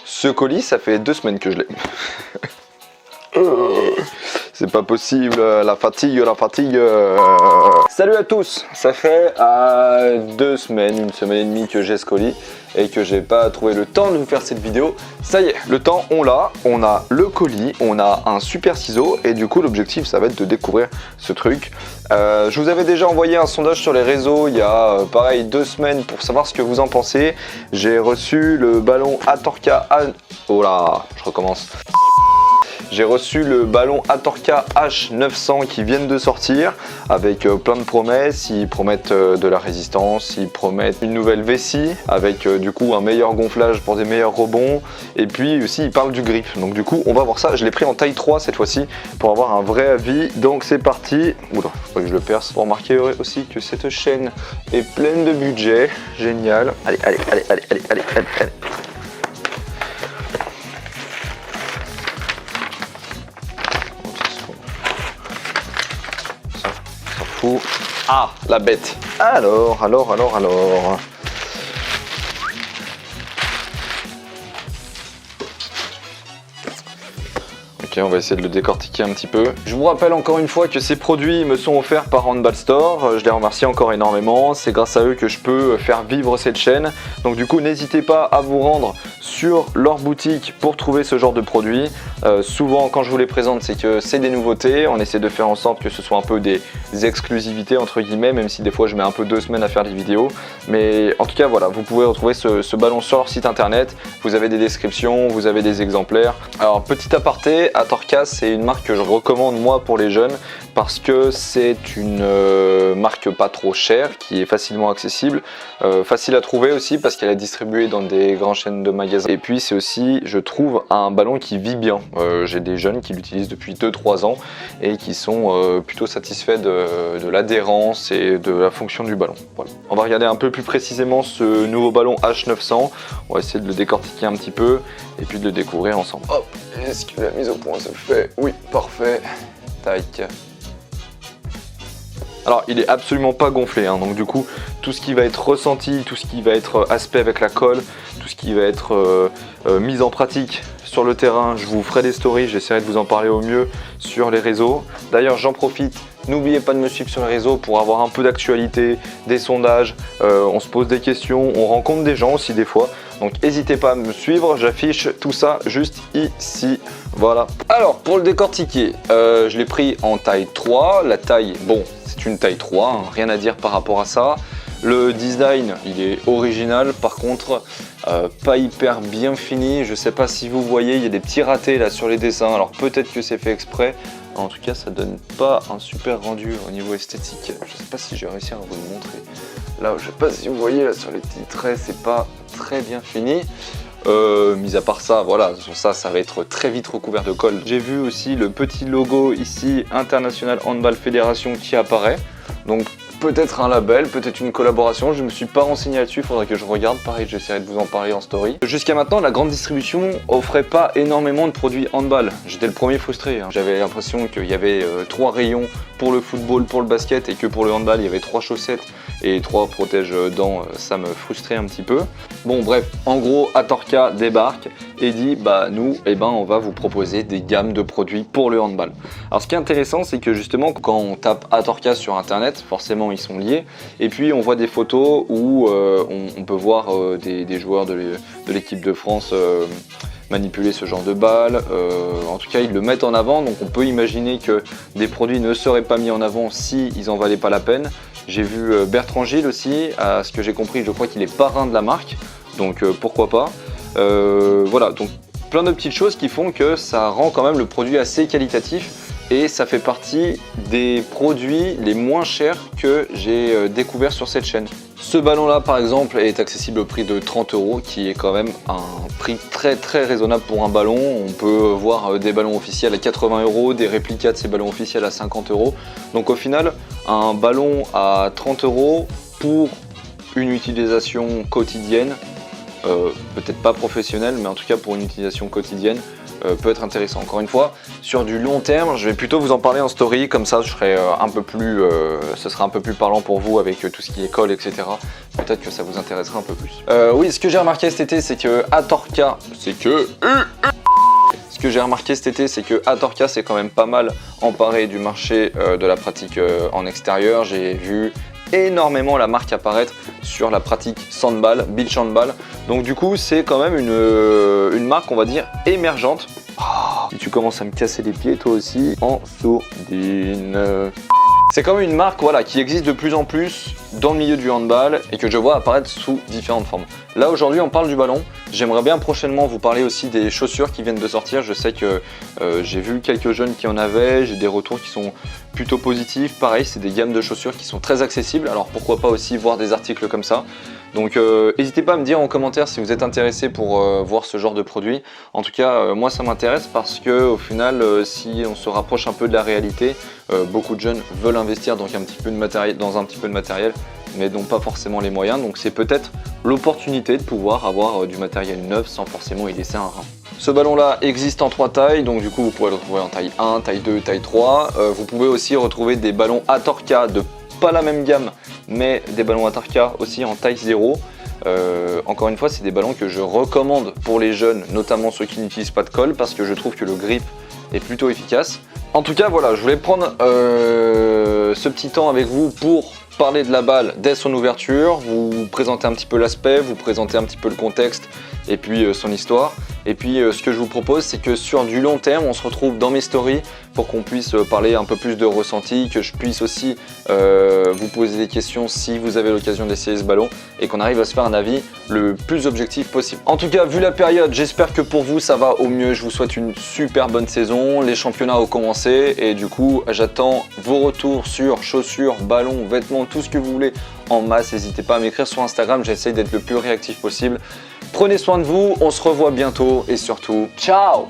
Ce colis, ça fait 2 semaines que je l'ai. C'est pas possible, la fatigue. Salut à tous, ça fait 2 semaines, 1 semaine et demie que j'ai ce colis et que j'ai pas trouvé le temps de vous faire cette vidéo. Ça y est, le temps on l'a, on a le colis, on a un super ciseau et du coup l'objectif ça va être de découvrir ce truc. Je vous avais déjà envoyé un sondage sur les réseaux il y a pareil 2 semaines pour savoir ce que vous en pensez. J'ai reçu le ballon Atorka, oh là, je recommence. J'ai reçu le ballon Atorka H900 qui viennent de sortir avec plein de promesses. Ils promettent de la résistance, ils promettent une nouvelle vessie avec du coup un meilleur gonflage pour des meilleurs rebonds. Et puis aussi ils parlent du grip. Donc du coup on va voir ça. Je l'ai pris en taille 3 cette fois-ci pour avoir un vrai avis. Donc c'est parti. Oula, faut pas que je le perce. Vous remarquez aussi que cette chaîne est pleine de budget. Génial. Allez. Ah, la bête. Alors. Ok, on va essayer de le décortiquer un petit peu. Je vous rappelle encore une fois que ces produits me sont offerts par Handball Store. Je les remercie encore énormément. C'est grâce à eux que je peux faire vivre cette chaîne. Donc du coup, n'hésitez pas à vous rendre sur leur boutique pour trouver ce genre de produits. Souvent, quand je vous les présente, c'est que c'est des nouveautés. On essaie de faire en sorte que ce soit un peu des exclusivités entre guillemets, même si des fois je mets un peu 2 semaines à faire des vidéos. Mais en tout cas, voilà, vous pouvez retrouver ce ballon sur leur site internet. Vous avez des descriptions, vous avez des exemplaires. Alors, petit aparté, Atorka, c'est une marque que je recommande moi pour les jeunes parce que c'est une marque pas trop chère, qui est facilement accessible, facile à trouver aussi parce qu'elle est distribuée dans des grandes chaînes de magasins. Et puis c'est aussi, je trouve, un ballon qui vit bien. J'ai des jeunes qui l'utilisent depuis 2-3 ans et qui sont plutôt satisfaits de l'adhérence et de la fonction du ballon. Voilà. On va regarder un peu plus précisément ce nouveau ballon H900. On va essayer de le décortiquer un petit peu et puis de le découvrir ensemble. Hop, est-ce que la mise au point se fait? Oui, parfait. Tac. Alors il est absolument pas gonflé, hein, donc du coup tout ce qui va être ressenti, tout ce qui va être aspect avec la colle, tout ce qui va être mis en pratique sur le terrain, je vous ferai des stories, j'essaierai de vous en parler au mieux sur les réseaux. D'ailleurs j'en profite, n'oubliez pas de me suivre sur les réseaux pour avoir un peu d'actualité, des sondages, on se pose des questions, on rencontre des gens aussi des fois. Donc n'hésitez pas à me suivre, j'affiche tout ça juste ici, voilà. Alors pour le décortiquer, je l'ai pris en taille 3, la taille, bon c'est une taille 3, hein, rien à dire par rapport à ça. Le design il est original, par contre pas hyper bien fini, je sais pas si vous voyez, il y a des petits ratés là sur les dessins, alors peut-être que c'est fait exprès. En tout cas ça donne pas un super rendu au niveau esthétique, je sais pas si j'ai réussi à vous le montrer. Là, je sais pas si vous voyez là sur les petits traits, c'est pas très bien fini. Mis à part ça, voilà, ça va être très vite recouvert de colle. J'ai vu aussi le petit logo ici, International Handball Fédération, qui apparaît. Donc peut-être un label, peut-être une collaboration, je ne me suis pas renseigné là-dessus, il faudrait que je regarde, pareil j'essaierai de vous en parler en story. Jusqu'à maintenant la grande distribution offrait pas énormément de produits handball, j'étais le premier frustré, hein. J'avais l'impression qu'il y avait 3 rayons pour le football, pour le basket et que pour le handball il y avait 3 chaussettes et 3 protège-dents, ça me frustrait un petit peu. Bon bref, en gros Atorka débarque et dit bah nous on va vous proposer des gammes de produits pour le handball. Alors ce qui est intéressant c'est que justement quand on tape Atorka sur internet, forcément ils sont liés et puis on voit des photos où on peut voir des joueurs de l'équipe de France manipuler ce genre de balle, en tout cas ils le mettent en avant, donc on peut imaginer que des produits ne seraient pas mis en avant si ils en valaient pas la peine. J'ai vu Bertrand Gilles aussi, à ce que j'ai compris je crois qu'il est parrain de la marque, donc pourquoi pas. Voilà, donc plein de petites choses qui font que ça rend quand même le produit assez qualitatif et ça fait partie des produits les moins chers que j'ai découvert sur cette chaîne. Ce ballon là par exemple est accessible au prix de 30 €, qui est quand même un prix très raisonnable pour un ballon. On peut voir des ballons officiels à 80 €, des réplicas de ces ballons officiels à 50 €. Donc au final un ballon à 30 € pour une utilisation quotidienne, peut-être pas professionnelle mais en tout cas pour une utilisation quotidienne, peut être intéressant. Encore une fois, sur du long terme, je vais plutôt vous en parler en story, comme ça je serai ce sera un peu plus parlant pour vous avec tout ce qui est colle, etc. Peut-être que ça vous intéressera un peu plus. Oui, ce que j'ai remarqué cet été, c'est que Atorka, Atorka c'est quand même pas mal emparé du marché de la pratique en extérieur. J'ai vu énormément la marque apparaître sur la pratique sandball, beach handball. Donc du coup c'est quand même une marque, on va dire, émergente. Si tu commences à me casser les pieds toi aussi, en sourdine. C'est quand même une marque voilà, qui existe de plus en plus dans le milieu du handball et que je vois apparaître sous différentes formes. Là aujourd'hui on parle du ballon, j'aimerais bien prochainement vous parler aussi des chaussures qui viennent de sortir. Je sais que j'ai vu quelques jeunes qui en avaient, j'ai des retours qui sont plutôt positifs. Pareil, c'est des gammes de chaussures qui sont très accessibles, alors pourquoi pas aussi voir des articles comme ça. Donc n'hésitez pas à me dire en commentaire si vous êtes intéressé pour voir ce genre de produit. En tout cas, moi ça m'intéresse parce que au final, si on se rapproche un peu de la réalité, beaucoup de jeunes veulent investir dans un petit peu de matériel, mais n'ont pas forcément les moyens. Donc c'est peut-être l'opportunité de pouvoir avoir du matériel neuf sans forcément y laisser un rein. Ce ballon là existe en 3 tailles, donc du coup vous pouvez le retrouver en taille 1, taille 2, taille 3. Vous pouvez aussi retrouver des ballons Atorka de pas la même gamme, mais des ballons Atorka aussi en taille 0. Encore une fois, c'est des ballons que je recommande pour les jeunes, notamment ceux qui n'utilisent pas de colle, parce que je trouve que le grip est plutôt efficace. En tout cas, voilà, je voulais prendre ce petit temps avec vous pour parler de la balle dès son ouverture, vous présenter un petit peu l'aspect, vous présenter un petit peu le contexte et puis son histoire. Et puis ce que je vous propose, c'est que sur du long terme, on se retrouve dans mes stories pour qu'on puisse parler un peu plus de ressenti, que je puisse aussi vous poser des questions si vous avez l'occasion d'essayer ce ballon et qu'on arrive à se faire un avis le plus objectif possible. En tout cas, vu la période, j'espère que pour vous ça va au mieux. Je vous souhaite une super bonne saison. Les championnats ont commencé et du coup, j'attends vos retours sur chaussures, ballons, vêtements, tout ce que vous voulez en masse. N'hésitez pas à m'écrire sur Instagram, j'essaye d'être le plus réactif possible. Prenez soin de vous, on se revoit bientôt et surtout, ciao!